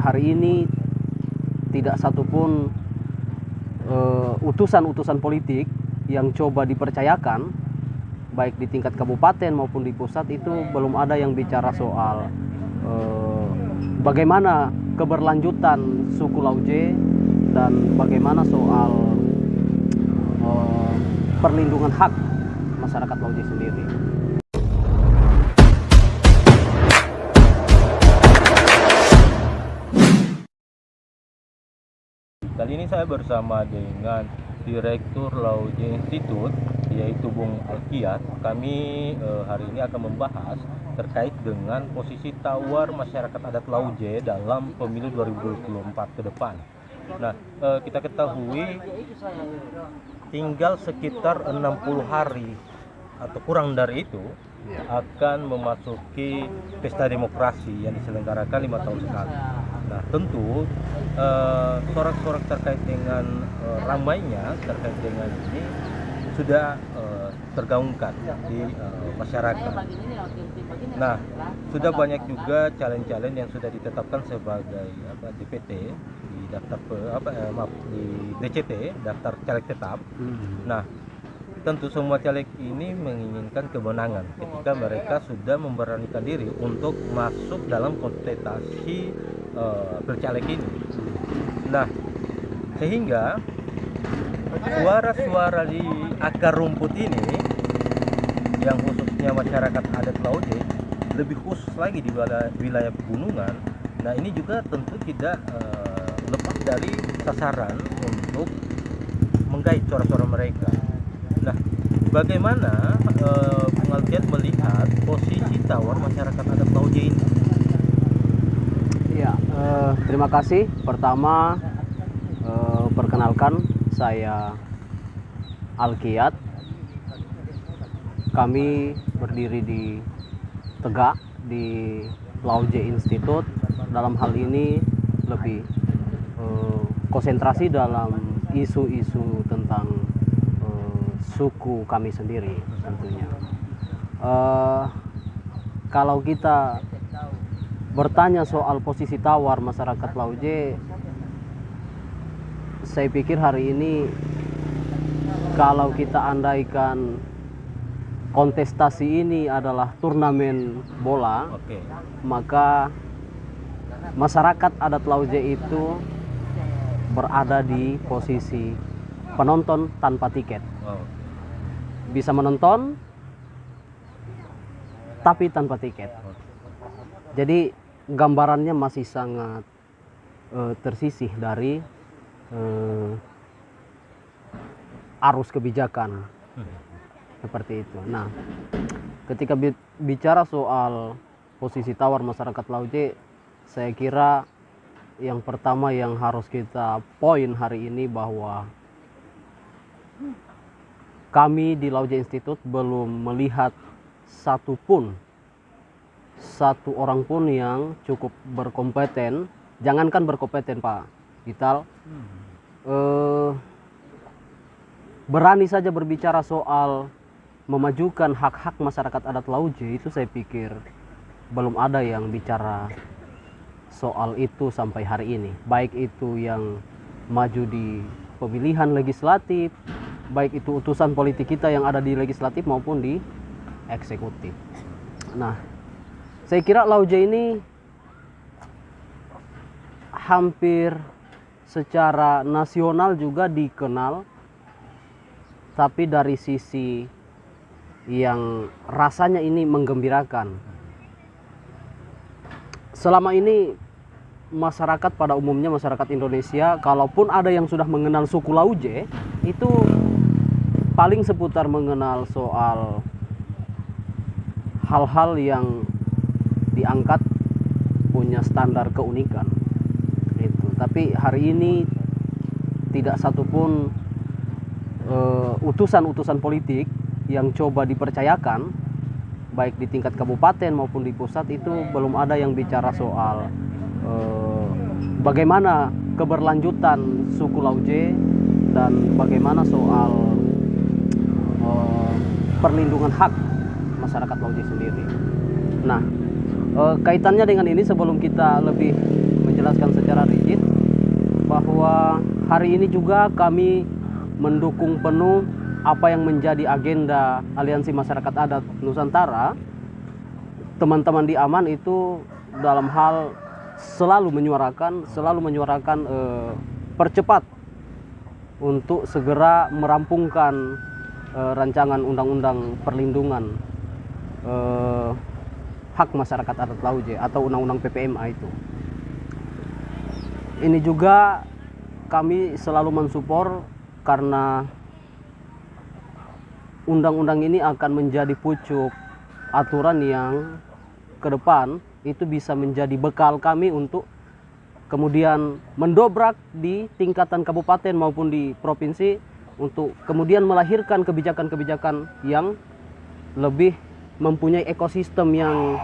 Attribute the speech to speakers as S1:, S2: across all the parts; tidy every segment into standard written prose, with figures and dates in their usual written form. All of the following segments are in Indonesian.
S1: hari ini tidak satupun utusan-utusan politik yang coba dipercayakan baik di tingkat kabupaten maupun di pusat itu belum ada yang bicara soal bagaimana keberlanjutan suku Lauje dan bagaimana soal perlindungan hak masyarakat Lauje sendiri.
S2: Kali ini saya bersama dengan Direktur Lauje Institute, yaitu Bung Alkiat. Kami hari ini akan membahas terkait dengan posisi tawar masyarakat adat Lauje dalam pemilu 2024 ke depan. Nah, kita ketahui tinggal sekitar 60 hari atau kurang dari itu akan memasuki pesta demokrasi yang diselenggarakan 5 tahun sekali. Nah, tentu sorak-sorak terkait dengan ramainya terkait dengan ini sudah tergaungkan di masyarakat. Nah, sudah banyak juga challenge-challenge yang sudah ditetapkan sebagai DPT di daftar di DCT, daftar caleg tetap. Nah, tentu semua caleg ini menginginkan kemenangan ketika mereka sudah memberanikan diri untuk masuk dalam kontestasi bercaleg ini. Nah, sehingga suara-suara di akar rumput ini yang khususnya masyarakat adat Lauje, lebih khusus lagi di wilayah pegunungan, nah ini juga tentu tidak lepas dari sasaran untuk menggait suara-suara mereka. Nah, bagaimana Bung Alkiat melihat posisi tawar masyarakat adat Lauje ini?
S1: Ya, terima kasih. Pertama, perkenalkan, saya Alkiat. Kami berdiri di Tegak di Lauje Institute. Dalam hal ini lebih konsentrasi dalam isu-isu tentang suku kami sendiri tentunya. Kalau kita bertanya soal posisi tawar masyarakat Lauje, saya pikir hari ini kalau kita andaikan kontestasi ini adalah turnamen bola, maka masyarakat adat Lauje itu berada di posisi penonton tanpa tiket. Bisa menonton tapi tanpa tiket. Jadi gambarannya masih sangat tersisih dari arus kebijakan seperti itu. Nah, ketika bicara soal posisi tawar masyarakat Lauje, saya kira yang pertama yang harus kita poin hari ini bahwa kami di Lauje Institute belum melihat satu orang pun yang cukup berkompeten, jangankan berkompeten Pak Vital, berani saja berbicara soal memajukan hak-hak masyarakat adat Lauje. Itu saya pikir belum ada yang bicara soal itu sampai hari ini, baik itu yang maju di pemilihan legislatif, baik itu utusan politik kita yang ada di legislatif maupun di eksekutif. Nah, saya kira Lauje ini hampir secara nasional juga dikenal, tapi dari sisi yang rasanya ini menggembirakan. Selama ini masyarakat pada umumnya, masyarakat Indonesia, kalaupun ada yang sudah mengenal suku Lauje, itu paling seputar mengenal soal hal-hal yang diangkat punya standar keunikan. Tapi hari ini tidak satupun utusan-utusan politik yang coba dipercayakan baik di tingkat kabupaten maupun di pusat itu belum ada yang bicara soal bagaimana keberlanjutan suku Lauje dan bagaimana soal perlindungan hak masyarakat Lauje sendiri. Nah, kaitannya dengan ini, sebelum kita lebih menjelaskan bahwa hari ini juga kami mendukung penuh apa yang menjadi agenda Aliansi Masyarakat Adat Nusantara. Teman-teman di Aman itu dalam hal selalu menyuarakan percepat untuk segera merampungkan rancangan undang-undang perlindungan hak masyarakat adat Lauje atau undang-undang PPMA itu. Ini juga kami selalu mensupport karena undang-undang ini akan menjadi pucuk aturan yang ke depan itu bisa menjadi bekal kami untuk kemudian mendobrak di tingkatan kabupaten maupun di provinsi untuk kemudian melahirkan kebijakan-kebijakan yang lebih mempunyai ekosistem yang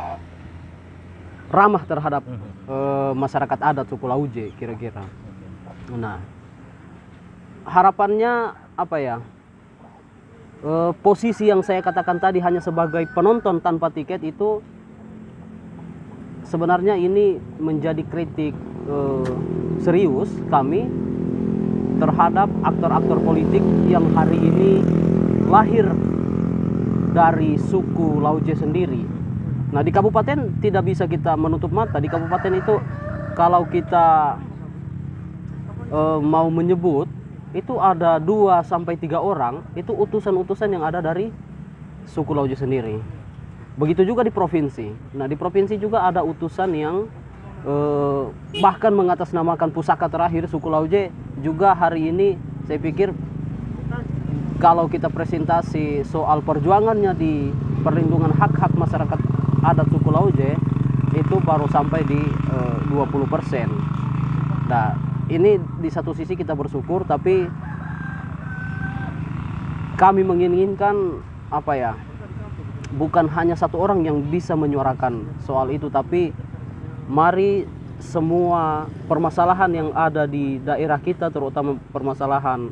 S1: ramah terhadap masyarakat adat suku Lauje kira-kira. Nah, harapannya apa ya? Posisi yang saya katakan tadi hanya sebagai penonton tanpa tiket itu sebenarnya ini menjadi kritik serius kami terhadap aktor-aktor politik yang hari ini lahir dari suku Lauje sendiri. Nah, di kabupaten tidak bisa kita menutup mata. Di kabupaten itu kalau kita mau menyebut itu ada 2 sampai 3 orang itu utusan-utusan yang ada dari suku Lauje sendiri. Begitu juga di provinsi. Nah, di provinsi juga ada utusan yang bahkan mengatasnamakan pusaka terakhir suku Lauje juga hari ini saya pikir kalau kita presentasi soal perjuangannya di perlindungan hak-hak masyarakat adat suku Lauje itu baru sampai di 20%. Nah, ini di satu sisi kita bersyukur, tapi kami menginginkan apa ya? Bukan hanya satu orang yang bisa menyuarakan soal itu, tapi mari semua permasalahan yang ada di daerah kita, terutama permasalahan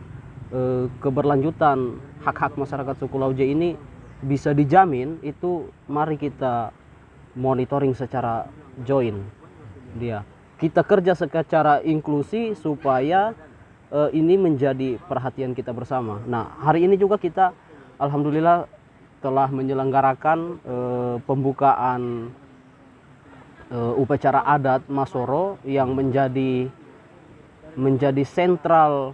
S1: keberlanjutan hak-hak masyarakat suku Lauje ini bisa dijamin, itu mari kita monitoring secara join dia. Kita kerja secara inklusi supaya ini menjadi perhatian kita bersama. Nah, hari ini juga kita alhamdulillah telah menyelenggarakan pembukaan upacara adat Masoro yang menjadi sentral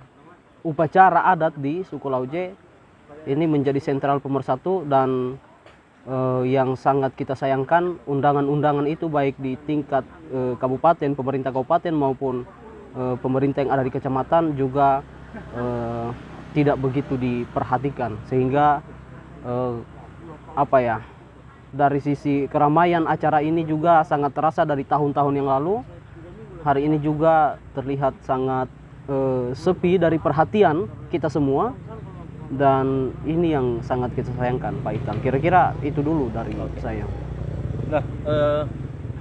S1: upacara adat di suku Lauje. Ini menjadi sentral pemersatu dan yang sangat kita sayangkan undangan-undangan itu baik di tingkat kabupaten, pemerintah kabupaten maupun pemerintah yang ada di kecamatan juga tidak begitu diperhatikan, sehingga apa ya, dari sisi keramaian acara ini juga sangat terasa dari tahun-tahun yang lalu. Hari ini juga terlihat sangat sepi dari perhatian kita semua. Dan ini yang sangat kita sayangkan, Pak Itang. Kira-kira itu dulu dari saya.
S2: Nah,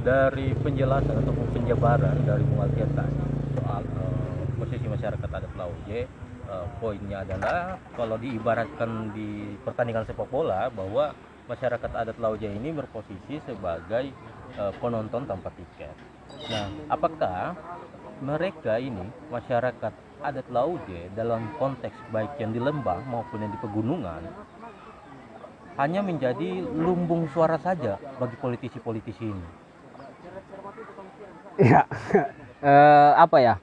S2: dari penjelasan ataupun penjabaran dari Bung Alkiat tadi soal posisi masyarakat adat Lauje, poinnya adalah kalau diibaratkan di pertandingan sepak bola bahwa masyarakat adat Lauje ini berposisi sebagai penonton tanpa tiket. Nah, apakah mereka ini masyarakat adat Lauje dalam konteks baik yang di lembah maupun yang di pegunungan hanya menjadi lumbung suara saja bagi politisi-politisi ini?
S1: Ya, apa ya?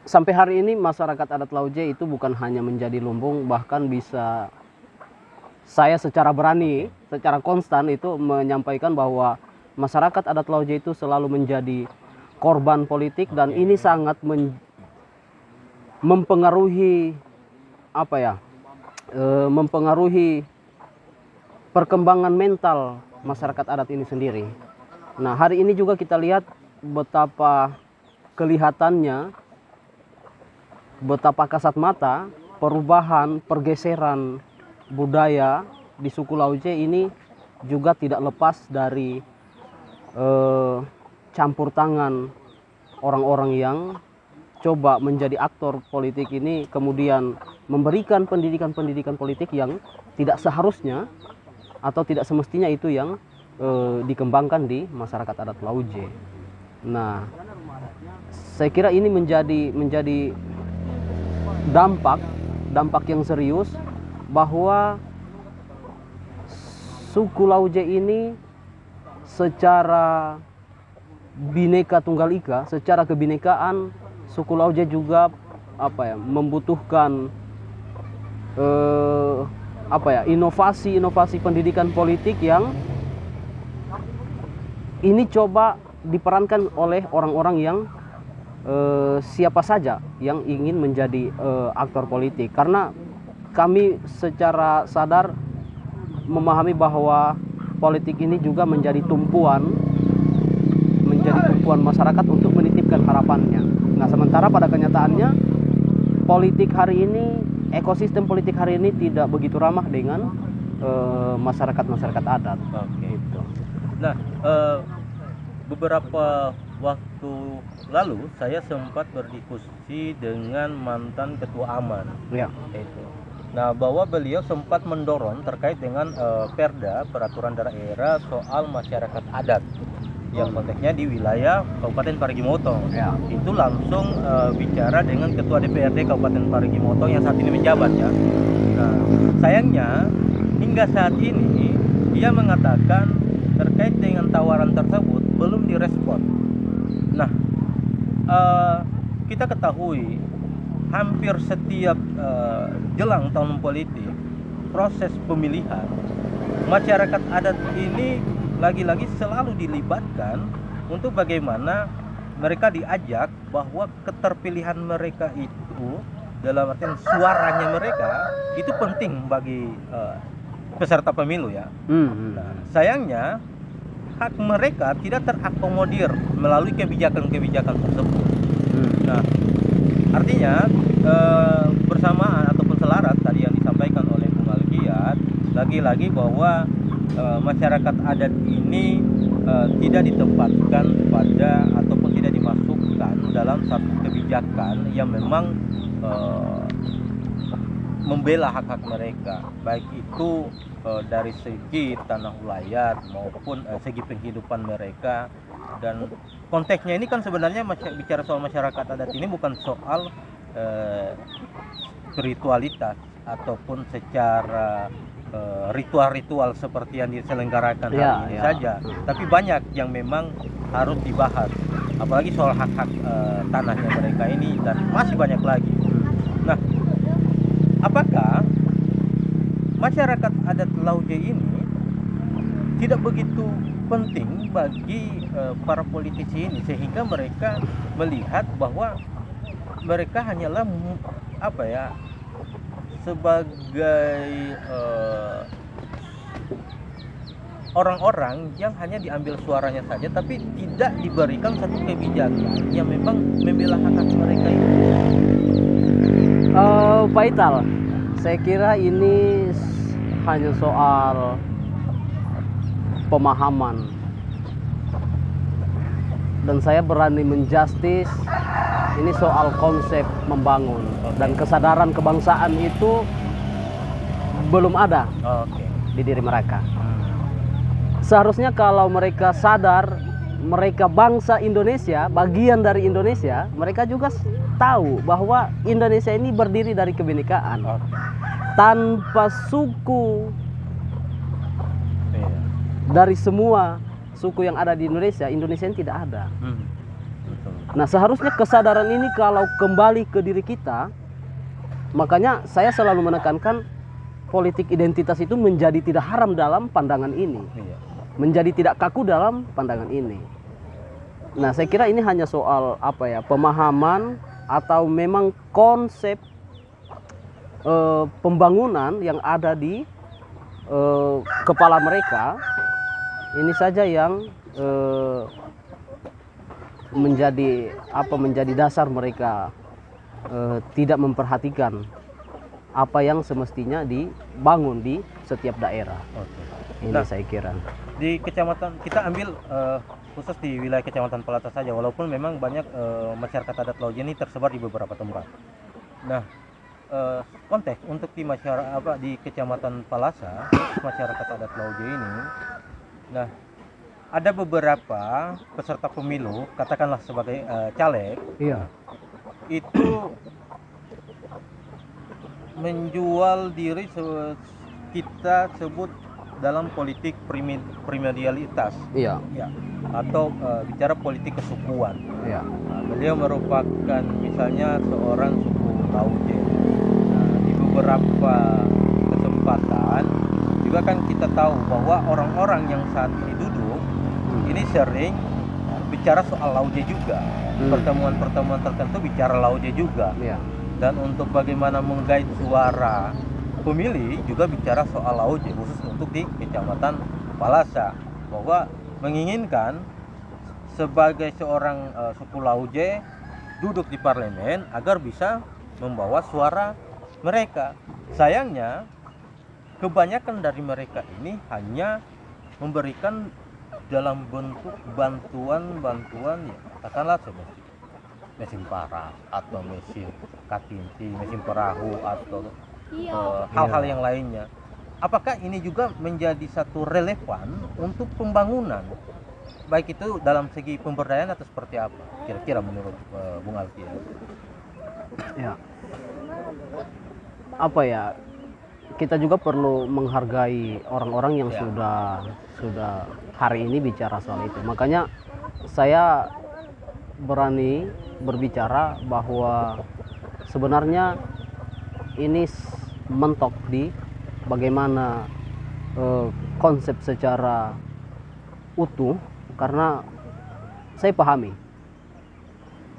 S1: Sampai hari ini masyarakat adat Lauje itu bukan hanya menjadi lumbung, bahkan bisa saya secara berani, secara konstan itu menyampaikan bahwa masyarakat adat Lauje itu selalu menjadi korban politik dan ini sangat mempengaruhi apa ya? Mempengaruhi perkembangan mental masyarakat adat ini sendiri. Nah, hari ini juga kita lihat betapa kelihatannya, betapa kasat mata perubahan, pergeseran budaya di suku Lauje ini juga tidak lepas dari campur tangan orang-orang yang coba menjadi aktor politik ini, kemudian memberikan pendidikan-pendidikan politik yang tidak seharusnya atau tidak semestinya itu yang dikembangkan di masyarakat adat Lauje. Nah, saya kira ini menjadi dampak yang serius bahwa suku Lauje ini secara Bhinneka Tunggal Ika, secara kebinekaan suku Lauje juga membutuhkan inovasi pendidikan politik yang ini coba diperankan oleh orang-orang yang siapa saja yang ingin menjadi aktor politik, karena kami secara sadar memahami bahwa politik ini juga menjadi tumpuan masyarakat untuk menitipkan harapannya. Nah, sementara pada kenyataannya politik hari ini, ekosistem politik hari ini tidak begitu ramah dengan masyarakat adat.
S2: Oke.
S1: Gitu.
S2: Nah, beberapa waktu lalu saya sempat berdiskusi dengan mantan ketua AMAN.
S1: Ya.
S2: Itu. Nah, bahwa beliau sempat mendorong terkait dengan Perda Peraturan Daerah soal masyarakat adat yang konteksnya di wilayah Kabupaten Parigi Motong.
S1: Ya.
S2: Itu langsung bicara dengan Ketua DPRD Kabupaten Parigi Motong yang saat ini menjabat ya. Nah, sayangnya hingga saat ini dia mengatakan terkait dengan tawaran tersebut belum direspon. Nah, kita ketahui hampir setiap jelang tahun politik, proses pemilihan, masyarakat adat ini lagi-lagi selalu dilibatkan untuk bagaimana mereka diajak bahwa keterpilihan mereka itu, dalam artian suaranya mereka itu penting bagi peserta pemilu ya. Nah, sayangnya hak mereka tidak terakomodir melalui kebijakan-kebijakan tersebut. Nah, artinya bersamaan ataupun selaras tadi yang disampaikan oleh Bung Alkiat, lagi-lagi bahwa masyarakat adat ini tidak ditempatkan pada ataupun tidak dimasukkan dalam satu kebijakan yang memang membela hak-hak mereka, baik itu dari segi tanah ulayat maupun segi penghidupan mereka. Dan konteksnya ini kan sebenarnya bicara soal masyarakat adat ini bukan soal spiritualitas ataupun secara ritual-ritual seperti yang diselenggarakan hari ini saja, tapi banyak yang memang harus dibahas, apalagi soal hak-hak tanahnya mereka ini, dan masih banyak lagi. Nah, apakah masyarakat adat Lauje ini tidak begitu penting bagi para politisi ini, sehingga mereka melihat bahwa mereka hanyalah sebagai orang-orang yang hanya diambil suaranya saja, tapi tidak diberikan satu kebijakan yang memang membela hak mereka itu.
S1: Pak Ital, saya kira ini hanya soal pemahaman, dan saya berani menjustis ini soal konsep membangun. Dan kesadaran kebangsaan itu belum ada di diri mereka. Seharusnya kalau mereka sadar mereka bangsa Indonesia, bagian dari Indonesia, mereka juga tahu bahwa Indonesia ini berdiri dari kebinekaan. Tanpa suku dari semua suku yang ada di Indonesia, Indonesia ini tidak ada. Nah, seharusnya kesadaran ini kalau kembali ke diri kita, makanya saya selalu menekankan politik identitas itu menjadi tidak haram dalam pandangan ini, menjadi tidak kaku dalam pandangan ini. Nah, saya kira ini hanya soal pemahaman atau memang konsep pembangunan yang ada di kepala mereka. Ini saja yang menjadi dasar mereka tidak memperhatikan apa yang semestinya dibangun di setiap daerah. Ini saya kira.
S2: Di kecamatan kita ambil khusus di wilayah Kecamatan Palasa saja, walaupun memang banyak masyarakat adat Lauje ini tersebar di beberapa tempat. Nah, konteks untuk di di Kecamatan Palasa, masyarakat adat Lauje ini, nah ada beberapa peserta pemilu, katakanlah sebagai caleg,
S1: Iya.
S2: itu menjual diri kita sebut dalam politik primordialitas,
S1: Iya.
S2: ya, atau bicara politik kesukuan.
S1: Iya.
S2: Nah, beliau merupakan misalnya seorang suku Lauje. Nah, di beberapa kesempatan juga kan kita tahu bahwa orang-orang yang saat ini duduk ini sering bicara soal Lauje juga. Pertemuan-pertemuan tertentu bicara Lauje juga.
S1: Iya.
S2: Dan untuk bagaimana menggait suara pemilih juga bicara soal Lauje, khusus untuk di Kecamatan Palasa, bahwa menginginkan sebagai seorang suku Lauje duduk di parlemen agar bisa membawa suara mereka. Sayangnya kebanyakan dari mereka ini hanya memberikan dalam bentuk bantuan ya, katakanlah seperti mesin paras atau mesin katinti, mesin perahu atau hal-hal yang lainnya. Apakah ini juga menjadi satu relevan untuk pembangunan, baik itu dalam segi pemberdayaan atau seperti apa kira-kira menurut Bung Alfian?
S1: Ya. Apa ya? Kita juga perlu menghargai orang-orang yang sudah hari ini bicara soal itu. Makanya saya berani berbicara bahwa sebenarnya ini mentok di bagaimana konsep secara utuh, karena saya pahami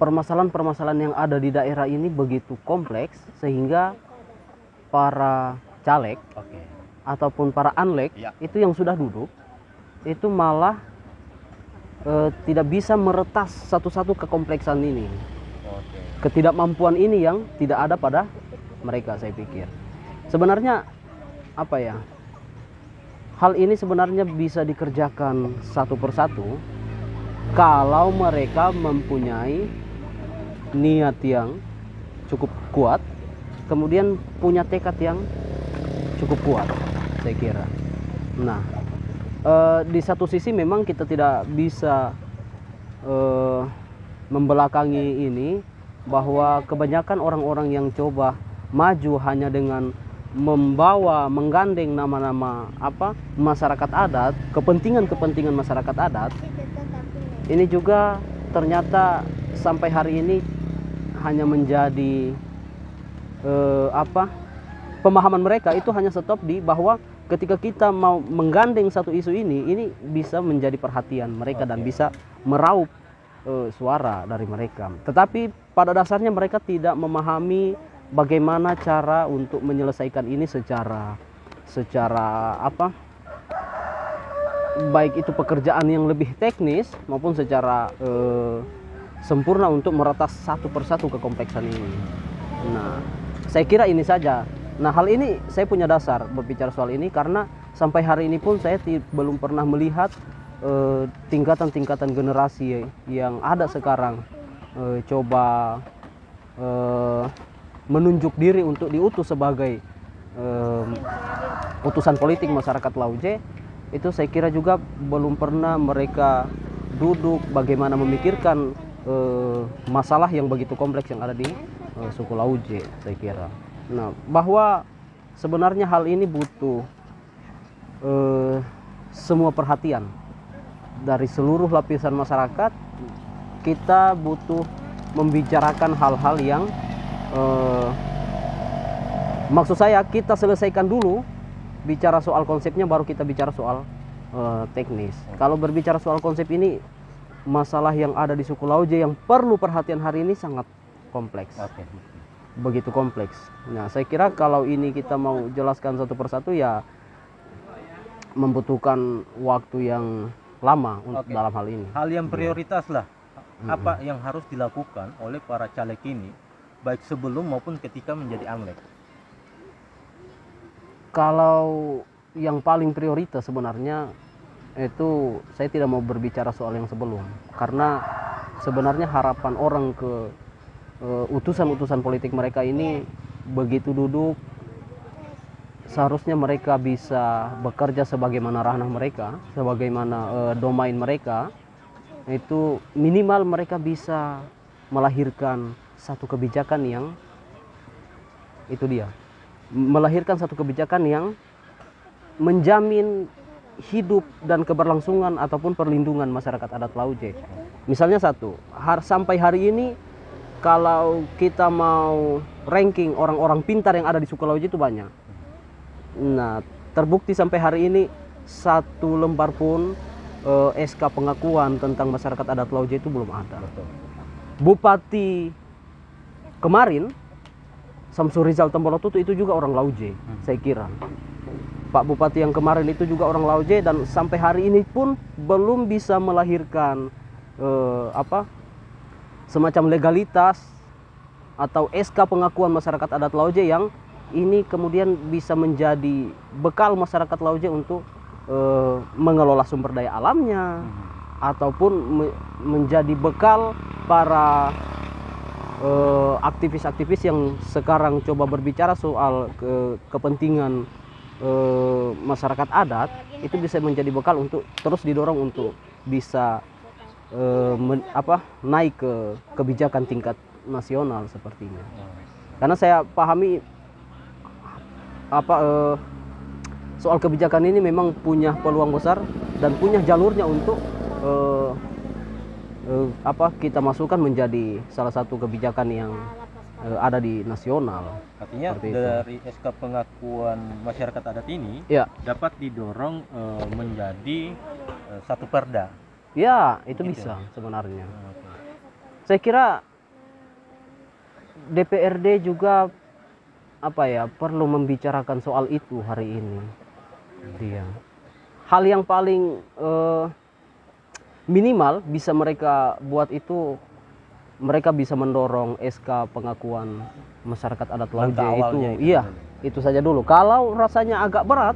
S1: permasalahan-permasalahan yang ada di daerah ini begitu kompleks sehingga para caleg ataupun para anlek itu yang sudah duduk itu malah tidak bisa meretas satu-satu kekompleksan ini. Ketidakmampuan ini yang tidak ada pada mereka, saya pikir. Sebenarnya apa ya? Hal ini sebenarnya bisa dikerjakan satu persatu kalau mereka mempunyai niat yang cukup kuat, kemudian punya tekad yang cukup kuat, saya kira. Nah, di satu sisi memang kita tidak bisa membelakangi ini, bahwa kebanyakan orang-orang yang coba maju hanya dengan menggandeng nama-nama masyarakat adat, kepentingan masyarakat adat, ini juga ternyata sampai hari ini hanya menjadi pemahaman mereka itu hanya stop di bahwa ketika kita mau menggandeng satu isu ini bisa menjadi perhatian mereka dan bisa meraup suara dari mereka. Tetapi pada dasarnya mereka tidak memahami bagaimana cara untuk menyelesaikan ini secara baik itu pekerjaan yang lebih teknis maupun secara sempurna untuk meretas satu persatu kekompleksan ini. Nah, saya kira ini saja. Nah, hal ini saya punya dasar berbicara soal ini karena sampai hari ini pun saya belum pernah melihat tingkatan-tingkatan generasi yang ada sekarang coba menunjuk diri untuk diutus sebagai utusan politik masyarakat Lauje. Itu saya kira juga belum pernah mereka duduk bagaimana memikirkan masalah yang begitu kompleks yang ada di suku Lauje, saya kira. Nah, bahwa sebenarnya hal ini butuh semua perhatian dari seluruh lapisan masyarakat. Kita butuh membicarakan hal-hal yang maksud saya kita selesaikan dulu bicara soal konsepnya, baru kita bicara soal teknis. Kalau berbicara soal konsep ini, masalah yang ada di suku Lauje yang perlu perhatian hari ini sangat kompleks. Begitu kompleks. Nah, saya kira kalau ini kita mau jelaskan satu persatu ya membutuhkan waktu yang lama untuk dalam hal ini.
S2: Hal yang prioritas lah, apa yang harus dilakukan oleh para caleg ini, baik sebelum maupun ketika menjadi anlek?
S1: Kalau yang paling prioritas sebenarnya itu saya tidak mau berbicara soal yang sebelum, karena sebenarnya harapan orang ke utusan-utusan politik mereka ini begitu duduk seharusnya mereka bisa bekerja sebagaimana ranah mereka, sebagaimana domain mereka. Itu minimal mereka bisa melahirkan satu kebijakan yang itu dia, melahirkan satu kebijakan yang menjamin hidup dan keberlangsungan ataupun perlindungan masyarakat adat Lauje. Misalnya satu, sampai hari ini kalau kita mau ranking orang-orang pintar yang ada di suku Lauje itu banyak. Nah, terbukti sampai hari ini satu lembar pun SK pengakuan tentang masyarakat adat Lauje itu belum ada.
S2: Betul.
S1: Bupati kemarin Samsul Rizal Tambolotutu itu juga orang Lauje, saya kira. Pak Bupati yang kemarin itu juga orang Lauje, dan sampai hari ini pun belum bisa melahirkan semacam legalitas atau SK pengakuan masyarakat adat Lauje yang ini kemudian bisa menjadi bekal masyarakat Lauje untuk mengelola sumber daya alamnya, ataupun menjadi bekal para aktivis-aktivis yang sekarang coba berbicara soal kepentingan masyarakat adat. Itu bisa menjadi bekal untuk terus didorong untuk bisa naik ke kebijakan tingkat nasional sepertinya. Karena saya pahami soal kebijakan ini memang punya peluang besar dan punya jalurnya untuk kita masukkan menjadi salah satu kebijakan yang ada di nasional.
S2: Artinya dari SK pengakuan masyarakat adat ini
S1: ya
S2: dapat didorong menjadi satu perda.
S1: Ya, itu
S2: Gitu
S1: bisa sebenarnya.
S2: Oke.
S1: Saya kira DPRD juga perlu membicarakan soal itu hari ini. Dia hal yang paling minimal bisa mereka buat itu, mereka bisa mendorong SK pengakuan masyarakat adat Lauje itu. Iya, itu saja dulu. Kalau rasanya agak berat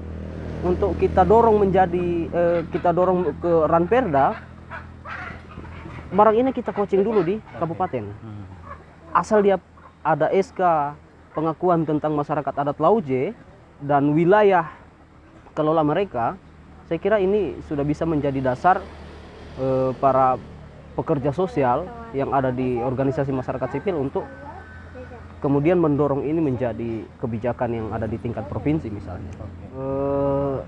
S1: untuk kita dorong menjadi kita dorong ke Ranperda, barang ini kita coaching dulu di kabupaten. Asal dia ada SK pengakuan tentang masyarakat adat Lauje dan wilayah kelola mereka, saya kira ini sudah bisa menjadi dasar para pekerja sosial yang ada di organisasi masyarakat sipil untuk kemudian mendorong ini menjadi kebijakan yang ada di tingkat provinsi misalnya.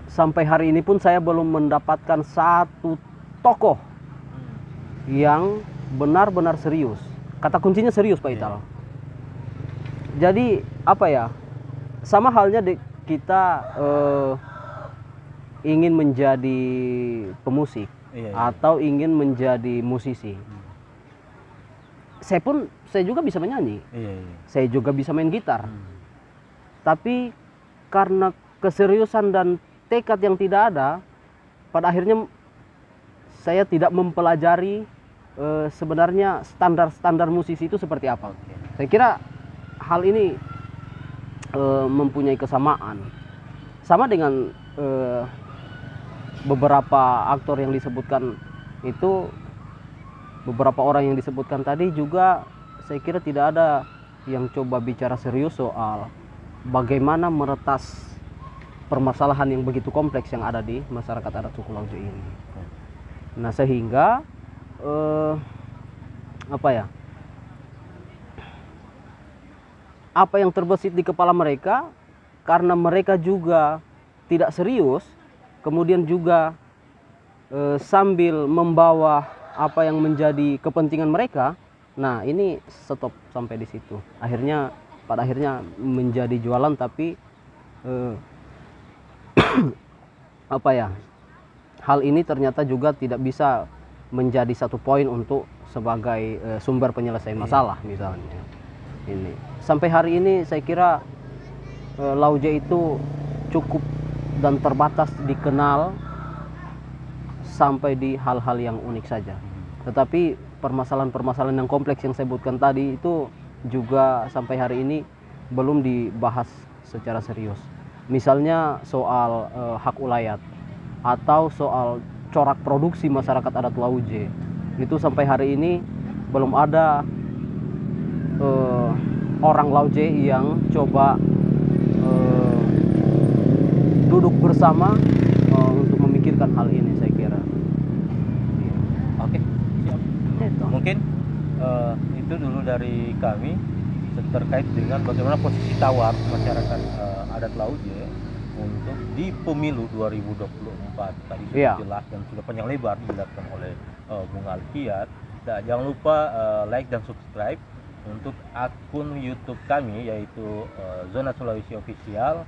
S1: Sampai hari ini pun saya belum mendapatkan satu tokoh yang benar-benar serius. Kata kuncinya serius, Pak Ital. Jadi sama halnya kita ingin menjadi pemusik atau ingin menjadi musisi. Saya juga bisa menyanyi. Saya juga bisa main gitar. Tapi karena keseriusan dan tekad yang tidak ada, pada akhirnya saya tidak mempelajari sebenarnya standar-standar musisi itu seperti apa. Saya kira hal ini mempunyai kesamaan. Sama dengan beberapa aktor yang disebutkan itu, beberapa orang yang disebutkan tadi juga saya kira tidak ada yang coba bicara serius soal bagaimana meretas permasalahan yang begitu kompleks yang ada di masyarakat adat suku Lauje ini. Nah, sehingga apa yang terbesit di kepala mereka, karena mereka juga tidak serius, kemudian juga sambil membawa apa yang menjadi kepentingan mereka. Nah, ini stop sampai di situ. Pada akhirnya menjadi jualan, tapi hal ini ternyata juga tidak bisa menjadi satu poin untuk sebagai sumber penyelesaian masalah misalnya. Ini sampai hari ini saya kira Lauje itu cukup dan terbatas dikenal sampai di hal-hal yang unik saja. Tetapi permasalahan-permasalahan yang kompleks yang saya sebutkan tadi itu juga sampai hari ini belum dibahas secara serius. Misalnya soal hak ulayat atau soal corak produksi masyarakat adat Lauje. Itu sampai hari ini belum ada orang Lauje yang coba duduk bersama untuk memikirkan hal ini, saya kira. Iya.
S2: Oke, siap.
S1: Itu.
S2: Mungkin itu dulu dari kami terkait dengan bagaimana posisi tawar masyarakat adat Lauje untuk di pemilu 2024. Tadi sudah
S1: Iya.
S2: jelas dan sudah panjang lebar dijelaskan oleh Bung Alkiat. Dan jangan lupa like dan subscribe untuk akun YouTube kami, yaitu Zona Sulawesi Official,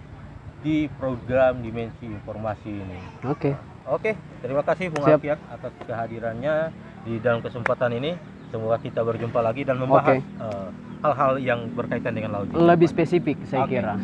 S2: di program Dimensi Informasi ini.
S1: Oke.
S2: Oke, terima kasih Bung
S1: Siap.
S2: Alkiat atas kehadirannya di dalam kesempatan ini. Semoga kita berjumpa lagi dan membahas hal-hal yang berkaitan dengan laut.
S1: Lebih spesifik, saya
S2: Oke.
S1: kira.